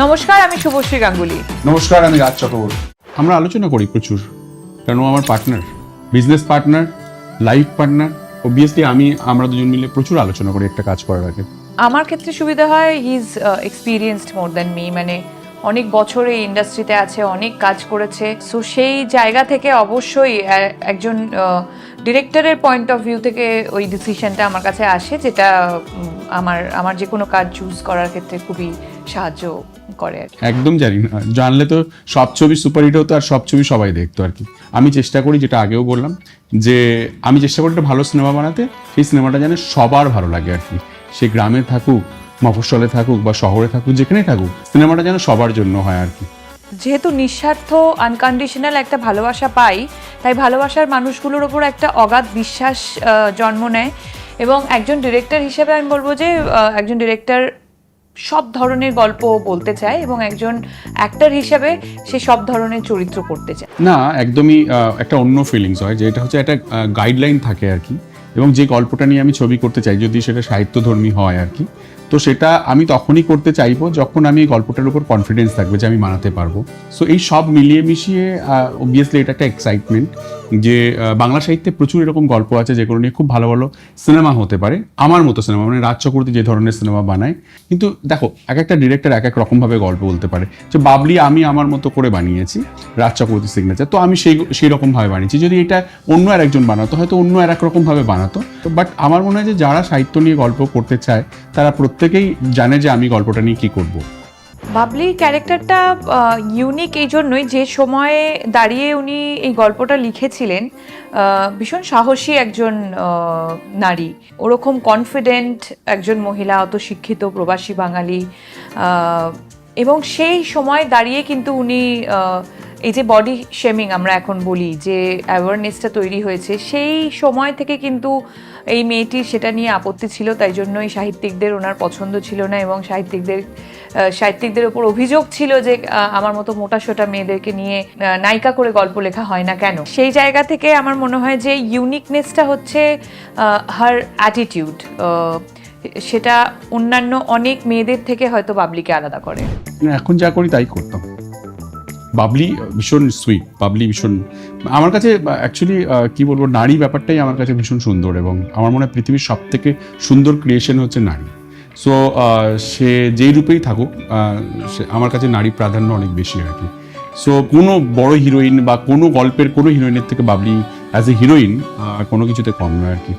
নমস্কার, আমি শুভশ্রী গাঙ্গুলি। নমস্কার, আমি রাজ চক্রবর্তী। আমরা আলোচনা করি প্রচুর, কারণ ও আমার partner, business partner, life partner. Obviously আমরা দুজন মিলে প্রচুর আলোচনা করি একটা কাজ করার আগে। আমার ক্ষেত্রে সুবিধা হয়, he is experienced more than me, মানে অনেক বছর এই ইন্ডাস্ট্রিতে আছে, অনেক কাজ করেছে। সো সেই জায়গা থেকে অবশ্যই একজন ডিরেক্টরের পয়েন্ট অফ ভিউ থেকে ওই ডিসিশনটা আমার কাছে আসে, যেটা আমার যে কোনো কাজ চুজ করার ক্ষেত্রে খুবই সাহায্য করে। একদম জানি না, জানলে তো সব ছবি সুপারহিট হতো আর সব ছবি সবাই দেখতো আর কি। আমি চেষ্টা করি, যেটা আগেও বললাম, যে আমি চেষ্টা করি একটা ভালো সিনেমা বানাতে, সেই সিনেমাটা যেন সবার ভালো লাগে আর কি। সে গ্রামে থাকুক, মফস্বলে থাকুক বা শহরে থাকুক, যেখানেই থাকুক, সিনেমাটা যেন সবার জন্য হয় আর কি। যেহেতু নিঃস্বার্থ আনকন্ডিশনাল একটা ভালোবাসা পাই, তাই ভালোবাসার মানুষগুলোর ওপর একটা অগাধ বিশ্বাস জন্ম নেয়। এবং একজন ডিরেক্টর হিসেবে আমি বলবো যে একজন ডিরেক্টর সব ধরনের গল্প বলতে চায়, এবং একজন অ্যাক্টর হিসেবে সে সব ধরনের চরিত্র করতে চায়। না, একদমই একটা অন্য ফিলিংস হয়, যে এটা হচ্ছে একটা গাইডলাইন থাকে আর কি। এবং যে গল্পটা নিয়ে আমি ছবি করতে চাই, যদি সেটা সাহিত্যধর্মী হয় আর কি, তো সেটা আমি তখনই করতে চাইবো যখন আমি গল্পটার উপর কনফিডেন্স থাকবে যে আমি বানাতে পারবো। সো এই সব মিলিয়ে মিশিয়ে অবভিয়াসলি এটা একটা এক্সাইটমেন্ট যে বাংলা সাহিত্যে প্রচুর এরকম গল্প আছে যেগুলো নিয়ে খুব ভালো ভালো সিনেমা হতে পারে। আমার মতো সিনেমা, মানে রাজ চক্রবর্তী যে ধরনের সিনেমা বানায়। কিন্তু দেখো, এক একটা ডিরেক্টর এক এক রকমভাবে গল্প বলতে পারে। যে বাবলি আমি আমার মতো করে বানিয়েছি, রাজ চক্রবর্তী সিগনেচার, তো আমি সেই রকমভাবে বানিয়েছি। যদি এটা অন্য আর একজন বানাতো, হয়তো অন্য আর এক রকমভাবে বানাতো। তো বাট আমার মনে হয় যে যারা সাহিত্য নিয়ে গল্প করতে চায়, তারা প্রত্যেকেই জানে যে আমি গল্পটা নিয়ে কী করবো। বাবলি ক্যারেক্টারটা ইউনিক এই জন্যই, যে সময়ে দাঁড়িয়ে উনি এই গল্পটা লিখেছিলেন, ভীষণ সাহসী একজন নারী, ওরকম কনফিডেন্ট একজন মহিলা, অত শিক্ষিত প্রবাসী বাঙালি, এবং সেই সময় দাঁড়িয়ে কিন্তু উনি এই যে বডি শেমিং আমরা এখন বলি, যে অ্যাওয়ারনেসটা তৈরি হয়েছে, সেই সময় থেকে কিন্তু এই মেয়েটির সেটা নিয়ে আপত্তি ছিল, তাই জন্যই সাহিত্যিকদের ওনার পছন্দ ছিল না, এবং সাহিত্যিকদের ওপর অভিযোগ ছিল যে আমার মতো মোটাসোটা মেয়েদেরকে নিয়ে নায়িকা করে গল্প লেখা হয় না কেন। সেই জায়গা থেকে আমার মনে হয় যে ইউনিকনেসটা হচ্ছে হার অ্যাটিটিউড, সেটা অন্যান্য অনেক মেয়েদের থেকে হয়তো বাবলিকে আলাদা করে। এখন যা করি তাই করতাম। বাবলি ভীষণ সুইট, বাবলি ভীষণ, আমার কাছে অ্যাকচুয়ালি কী বলবো, নারী ব্যাপারটাই আমার কাছে ভীষণ সুন্দর। এবং আমার মনে হয় পৃথিবীর সব থেকে সুন্দর ক্রিয়েশন হচ্ছে নারী। সো সে যেই রূপেই থাকুক, আমার কাছে নারী প্রাধান্য অনেক বেশি আর কি। সো কোনো বড় হিরোইন বা কোনো গল্পের কোনো হিরোইনের থেকে বাবলি অ্যাজ এ হিরোইন কোনো কিছুতে কম নয় আর কি।